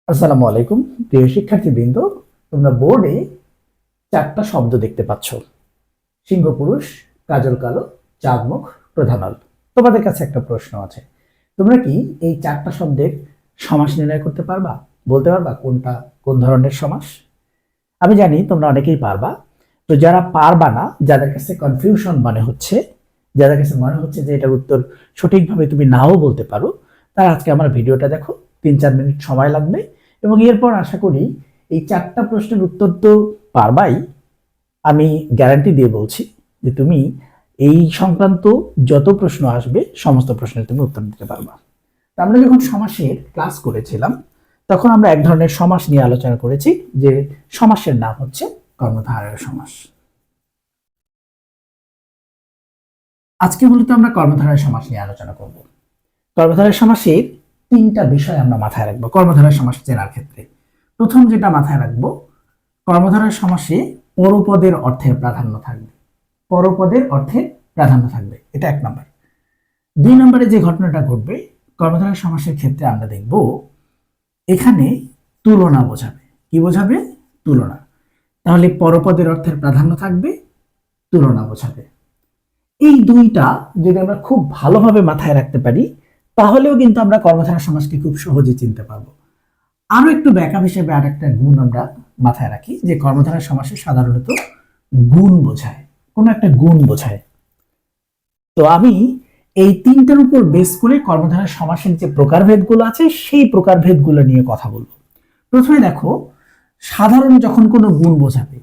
আসসালামু আলাইকুম প্রিয় শিক্ষার্থীবৃন্দ। তোমরা বোর্ডে চারটা শব্দ দেখতে পাচ্ছ: সিংহ পুরুষ, কাজল কালো, চাঁদমুখ, প্রধানল। তোমাদের কাছে একটা প্রশ্ন আছে, তোমরা কি এই চারটা শব্দের সমাস নির্ণয় করতে পারবা? বলতে পারবা কোনটা কোন ধরনের সমাস? আমি জানি তোমরা অনেকেই পারবা। তো যারা পারবা না, যাদের কাছে কনফিউশন মনে হচ্ছে, যাদের কাছে মনে হচ্ছে যে এটার উত্তর সঠিকভাবে তুমি নাও বলতে পারো, তারা আজকে আমার ভিডিওটা দেখো। 3-4 মিনিট সময় লাগবে এবং এরপর আশা করি এই চারটা প্রশ্নের উত্তর তো পারবাই। আমি গ্যারান্টি দিয়ে বলছি যে তুমি এই সংক্রান্ত যত প্রশ্ন আসবে সমস্ত প্রশ্নের তুমি উত্তর দিতে পারবা। আমরা যখন সমাসের ক্লাস করেছিলাম তখন আমরা এক ধরনের সমাস নিয়ে আলোচনা করেছি, যে সমাসের নাম হচ্ছে কর্মধারয় সমাস। আজকে মূলত আমরা কর্মধারয় সমাস নিয়ে আলোচনা করব। কর্মধারয় সমাসের তিনটা বিষয় আমরা মাথায় রাখবো কর্মধারয় সমাস চেনার ক্ষেত্রে। প্রথম যেটা মাথায় রাখবো, কর্মধারয় সমাসে পরপদের অর্থের প্রাধান্য থাকবে। পরপদের অর্থের প্রাধান্য থাকবে, এটা 1 নম্বর। 2 নম্বরে যে ঘটনাটা ঘটবে কর্মধারয় সমাসের ক্ষেত্রে, আমরা দেখব এখানে তুলনা বোঝাবে। কি বোঝাবে? তুলনা। তাহলে পরপদের অর্থের প্রাধান্য থাকবে, তুলনা বোঝাবে। এই দুইটা যদি আমরা খুব ভালোভাবে মাথায় রাখতে পারি তাহলেও কিন্তু আমরা কর্মধারয় সমাসকে খুব সহজে চিনতে পারবো। আরো একটু ব্যাকআপ হিসেবে আর একটা গুণ আমরা মাথায় রাখি, যে কর্মধারয় সমাসে সাধারণত গুণ বোঝায়, কোনো একটা গুণ বোঝায়। তো আমি এই তিনটার উপর বেস করে কর্মধারয় সমাসের যে প্রকারভেদগুলো আছে সেই প্রকারভেদগুলো নিয়ে কথা বলবো। প্রথমে দেখো, সাধারণ যখন কোনো গুণ বোঝাবে,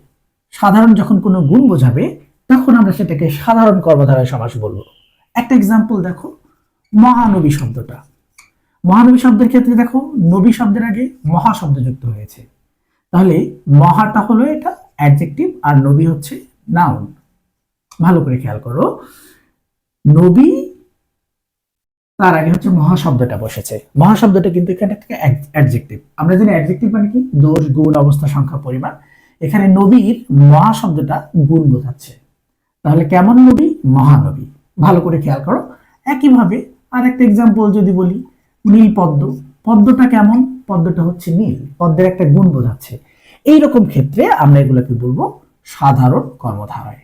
সাধারণ যখন কোনো গুণ বোঝাবে তখন আমরা সেটাকে সাধারণ কর্মধারয় সমাস বলবো। একটা এক্সাম্পল দেখো, মহানবী শব্দটা। মহানবী শব্দের ক্ষেত্রে দেখো, নবী শব্দের আগে মহা শব্দ যুক্ত হয়েছে। তাহলে মহাটা হলো এটা অ্যাডজেক্টিভ আর নবী হচ্ছে নাউন। ভালো করে খেয়াল করো, নবী তার আগে হচ্ছে মহা শব্দটা বসেছে। মহা শব্দটা কিন্তু এখানে একটা অ্যাডজেক্টিভ। আমরা জানি অ্যাডজেক্টিভ মানে কি? দোষ, গুণ, অবস্থা, সংখ্যা, পরিমাণ। এখানে নবীর মহা শব্দটা গুণ বোঝাচ্ছে। তাহলে কেমন নবী? মহানবী। ভালো করে খেয়াল করো। একইভাবে আর একটা এক্সাম্পল যদি বলি, নীল পদ্ম। পদ্মটা কেমন? পদ্মটা হচ্ছে নীল, পদ্মের একটা গুণ বোঝাচ্ছে। এইরকম ক্ষেত্রে আমরা এগুলোকে বলবো সাধারণ কর্মধারয়।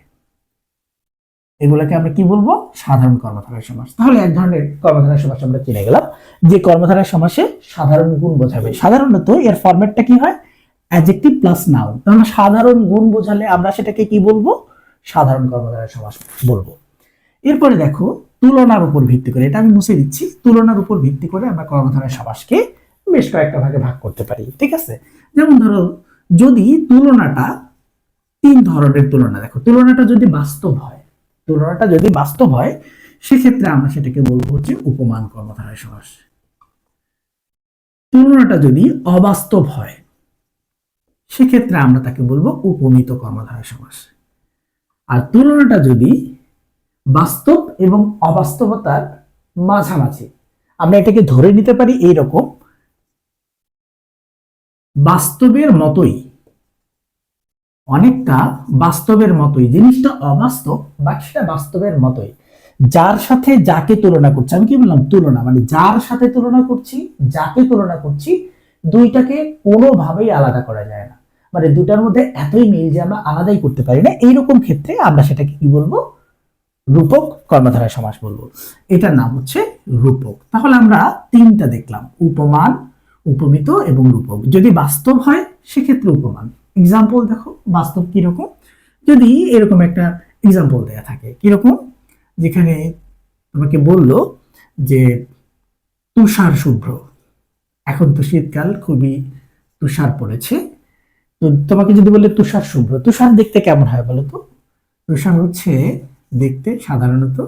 এগুলোকে আমরা কি বলবো? সাধারণ কর্মধারয় সমাস। তাহলে এক ধরনের কর্মধারয় সমাস আমরা চিনে গেলাম, যে কর্মধারয় সমাসে সাধারণ গুণ বোঝাবে। সাধারণত এর ফরম্যাটটা কি হয়? Adjective plus noun. তাহলে সাধারণ গুণ বোঝালে আমরা সেটাকে কি বলবো? সাধারণ কর্মধারয় সমাস বলবো। এরপরে দেখো, তুলনার উপর ভিত্তি করে, এটা আমি মুছে দিচ্ছি, তুলনার উপর ভিত্তি করে আমরা কর্মধারয় সমাসকে বেশ কয়েকটা ভাগে ভাগ করতে পারি। ঠিক আছে? যেমন ধরো, যদি তুলনাটা 3 ধরনের তুলনা, দেখো তুলনাটা যদি বাস্তব হয়, তুলনাটা যদি বাস্তব হয় সেক্ষেত্রে আমরা সেটাকে বলবো হচ্ছে উপমান কর্মধারয় সমাস। তুলনাটা যদি অবাস্তব হয় সেক্ষেত্রে আমরা তাকে বলবো উপমিত কর্মধারয় সমাস। আর তুলনাটা যদি বাস্তব এবং অবাস্তবতার মাঝামাঝি, আমরা এটাকে ধরে নিতে পারি এইরকম, বাস্তবের মতোই, অনেকটা বাস্তবের মতোই, জিনিসটা অবাস্তব বাকিটা বাস্তবের মতোই। যার সাথে যাকে তুলনা করছি, আমি কি বললাম? তুলনা মানে যার সাথে তুলনা করছি, যাকে তুলনা করছি, দুইটাকে কোনোভাবেই আলাদা করা যায় না। মানে দুটার মধ্যে এতই মিল যে আমরা আলাদাই করতে পারি না। এইরকম ক্ষেত্রে আমরা সেটাকে কি বলবো? রূপক কর্মধারয় সমাস বলবো। এটার নাম হচ্ছে রূপক। তাহলে আমরা 3টা দেখলাম, উপমান, উপমিত এবং রূপক। যদি বাস্তব হয় সেক্ষেত্রে উপমান। এক্সাম্পল দেখো, বাস্তব কিরকম? যদি এরকম একটা এক্সাম্পল দেয়া থাকে, কিরকম? যেখানে তোমাকে বললো যে তুষার শুভ্র, এখন তো শীতকাল, খুবই তুষার পড়েছে, তো তোমাকে যদি বলে তুষার শুভ্র, তুষার দেখতে কেমন হয় বলো তো? তুষার হচ্ছে দেখতে সাধারণত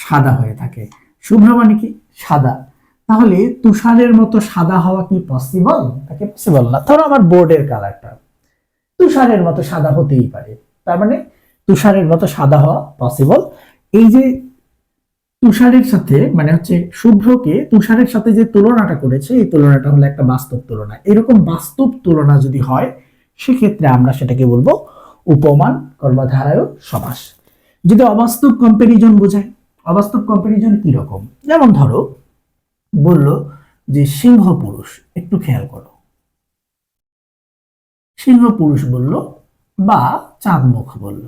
সাদা হয়ে থাকে। শুভ্র মানে কি? সাদা। তাহলে তুষারের মতো সাদা হওয়া কি পসিবল? তাকে পসিবল না। ধরো আমার বোর্ডের কালারটা তুষারের মতো সাদা হতেই পারে, তার মানে তুষারের মতো সাদা হওয়া পসিবল। এই যে তুষারের সাথে মানে হচ্ছে শুভ্রকে তুষারের সাথে যে তুলনাটা করেছে, এই তুলনাটা হলো একটা বাস্তব তুলনা। এরকম বাস্তব তুলনা যদি হয় সেক্ষেত্রে আমরা সেটাকে বলবো উপমান কর্মধারয় সমাস। যদি অবাস্তব কম্পারিজন বোঝায়, অবাস্তব কম্পারিজন কি রকম? যেমন ধরো বললো যে সিংহ পুরুষ, একটু খেয়াল করো, সিংহ পুরুষ বলল বা চাঁদমুখ বলল,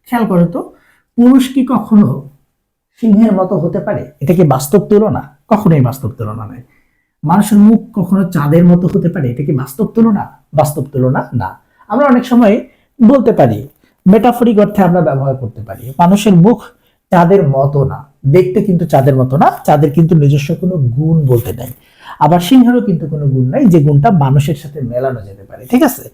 খেয়াল করো তো, পুরুষ কি কখনো সিংহের মতো হতে পারে? এটা কি বাস্তব তুলনা? কখনোই বাস্তব তুলনা নয়। মানুষের মুখ কখনো চাঁদের মতো হতে পারে? এটা কি বাস্তব তুলনা? বাস্তব তুলনা না। আমরা অনেক সময় বলতে পারি, মেটাফরিক অর্থে আমরা ব্যবহার করতে পারি, মানুষের মুখ চাঁদের মতো না, দেখতে কিন্তু চাঁদের মতো না, চাঁদের কিন্তু নিজস্ব কোনো গুণ বলতে নেই। আবার সিংহেরও কিন্তু কোনো গুণ নাই যে গুণটা মানুষের সাথে মেলানো যেতে পারে। ঠিক আছে,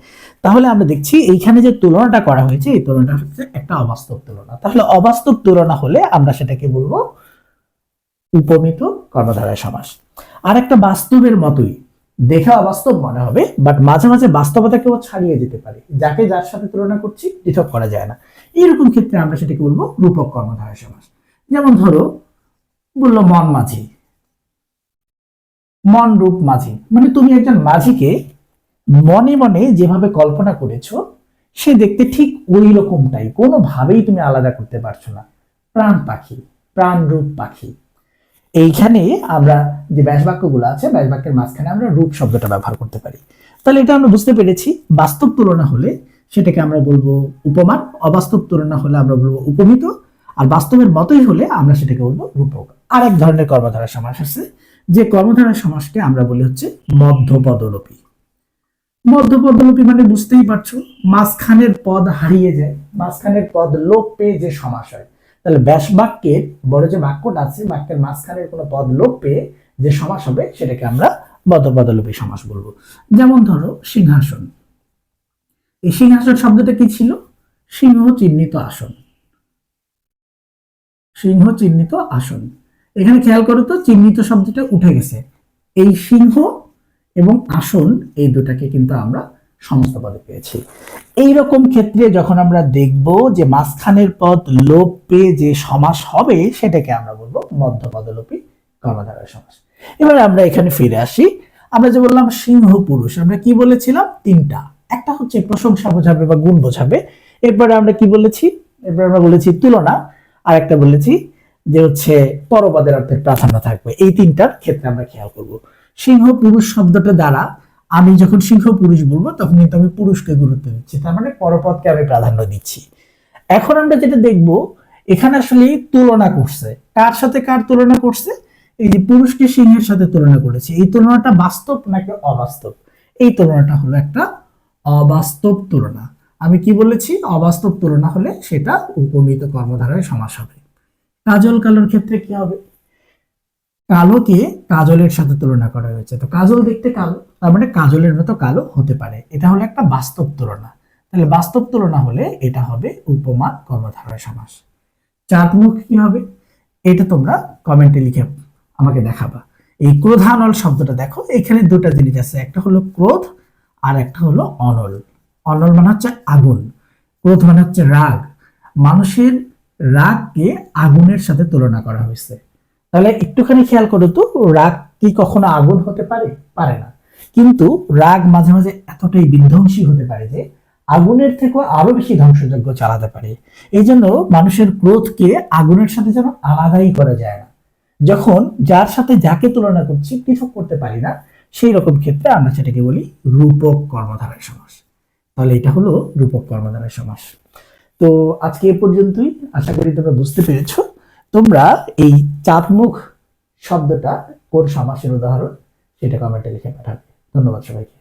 তাহলে আমরা দেখছি এইখানে যে তুলনাটা করা হয়েছে, এই তুলনাটা হচ্ছে একটা অবাস্তব তুলনা। তাহলে অবাস্তব তুলনা হলে আমরা সেটাকে বলবো উপমিত কর্মধারয় সমাস। আর একটা বাস্তবের মতোই, দেখে অবাস্তব মনে হবে, বাট মাঝে মাঝে বাস্তবতাকেও ছাড়িয়ে যেতে পারে, যাকে যার সাথে তুলনা করছি পৃথক করা যায় না, এইরকম ক্ষেত্রে আমরা সেটাকে বলবো রূপক কর্মধারয় সমাস। যেমন ধরো, বললো মন মাঝি, মন রূপ মাঝি, মানে তুমি একজন মাঝিকে মনে মনে যেভাবে কল্পনা করেছো, সে দেখতে ঠিক ওই রকমটাই, কোনোভাবেই তুমি আলাদা করতে পারছো না। প্রাণ পাখি, প্রাণ রূপ পাখি। এইখানে আমরা যে ব্যাস বাক্যগুলো আছে, ব্যাস বাক্যের মাঝখানে আমরা রূপ শব্দটা ব্যবহার করতে পারি। তাহলে এটা আমরা বুঝতে পেরেছি, বাস্তব তুলনা হলে সেটাকে আমরা বলবো উপমান, অবাস্তব তুলনা হলে আমরা বলবো উপমিত, আর বাস্তবের মতোই হলে আমরা সেটাকে বলবো রূপক। আর এক ধরনের কর্মধারয় সমাস আছে, যে কর্মধারয় সমাসকে আমরা বলি হচ্ছে মধ্যপদলোপী। মধ্যপদলোপী মানে বুঝতেই পারছো, মাঝখানের পদ হারিয়ে যায়, মাঝখানের পদ লোপ পেয়ে যে সমাস হয়। তাহলে ব্যাস বাক্যের বড় যে বাক্যটা আছে, বাক্যের মাঝখানের কোনো পদ লোপ পেয়ে যে সমাস হবে সেটাকে আমরা মধ্যপদলোপী সমাস বলবো। যেমন ধরো সিংহাসন, এই সিংহাসন শব্দটা কি ছিল? সিংহ চিহ্নিত আসন, সিংহ চিহ্নিত আসন। এখানে খেয়াল করো তো, চিহ্নিত শব্দটা উঠে গেছে, এই সিংহ এবং আসন এই দুটাকে কিন্তু আমরা সমস্ত পদে পেয়েছি। এইরকম ক্ষেত্রে যখন আমরা দেখব যে মাঝখানের পদ লোপ পেয়ে যে সমাস হবে, সেটাকে আমরা বলবো মধ্যপদলোপী কর্মধারয় সমাস। এবার আমরা এখানে ফিরে আসি, আমরা যে বললাম সিংহ পুরুষ, আমরা কি বলেছিলাম? তিনটা, একটা হচ্ছে প্রশংসা বোঝাবে বা গুণ বোঝাবে, এরপরে আমরা কি বলেছি? এরপরে আমরা বলেছি তুলনা, আর একটা বলেছি যে হচ্ছে পরপদের অর্থের প্রাধান্য থাকবে। এই তিনটার ক্ষেত্রে আমরা খেয়াল করব। সিংহ পুরুষ শব্দটা দ্বারা আমি যখন সিংহ পুরুষ বলবো তখন কিন্তু আমি পুরুষকে গুরুত্ব দিচ্ছি, তার মানে পরপদকে আমি প্রাধান্য দিচ্ছি। এখন আমরা যেটা দেখব, এখানে আসলে তুলনা করছে, কার সাথে কার তুলনা করছে? এই যে পুরুষকে সিংহের সাথে তুলনা করেছে, এই তুলনাটা বাস্তব নাকি অবাস্তব? এই তুলনাটা হলো একটা অবাস্তব তুলনা। আমি কি বলেছি? অবাস্তব তুলনা হলে সেটা উপমিত কর্মধারয় সমাস হবে। কাজল কালোর ক্ষেত্রে কি হবে? কালোকে কাজলের সাথে তুলনা করা হয়েছে, তো কাজল দেখতে কালো, তার মানে কাজলের মতো কালো হতে পারে, এটা হলো একটা বাস্তব তুলনা। তাহলে বাস্তব তুলনা হলে এটা হবে উপমান কর্মধারয় সমাস। চাঁদমুখ কি হবে? এটা তোমরা কমেন্টে লিখে আমাকে দেখাবা। এই ক্রোধানল শব্দটা দেখো, এখানে দুটা জিনিস আছে, একটা হলো ক্রোধ আর একটা হলো অনল। অনল মানে হচ্ছে আগুন, ক্রোধ মানে হচ্ছে রাগ। মানুষের রাগকে আগুনের সাথে তুলনা করা হয়েছে। তাহলে একটুখানি খেয়াল করো তো, রাগ কি কখনো আগুন হতে পারে? পারে না। কিন্তু রাগ মাঝে মাঝে এতটাই বিধ্বংসী হতে পারে যে আগুনের থেকেও আরো বেশি ধ্বংসযজ্ঞ চালাতে পারে। এই জন্য মানুষের ক্রোধকে আগুনের সাথে যেন আলাদাই করা যায় না। যখন যার সাথে যাকে তুলনা করছি পৃথক করতে পারি না, সেই রকম ক্ষেত্রে আমরা সেটাকে বলি রূপক কর্মধারয় সমাস। তাহলে এটা হলো রূপক কর্মধারয় সমাস। তো আজকে এ পর্যন্তই, আশা করি তোমরা বুঝতে পেরেছো। তোমরা এই চাঁদমুখ শব্দটা কোন সমাসের উদাহরণ সেটা কমেন্টে লিখে পাঠাবে। ধন্যবাদ সবাইকে।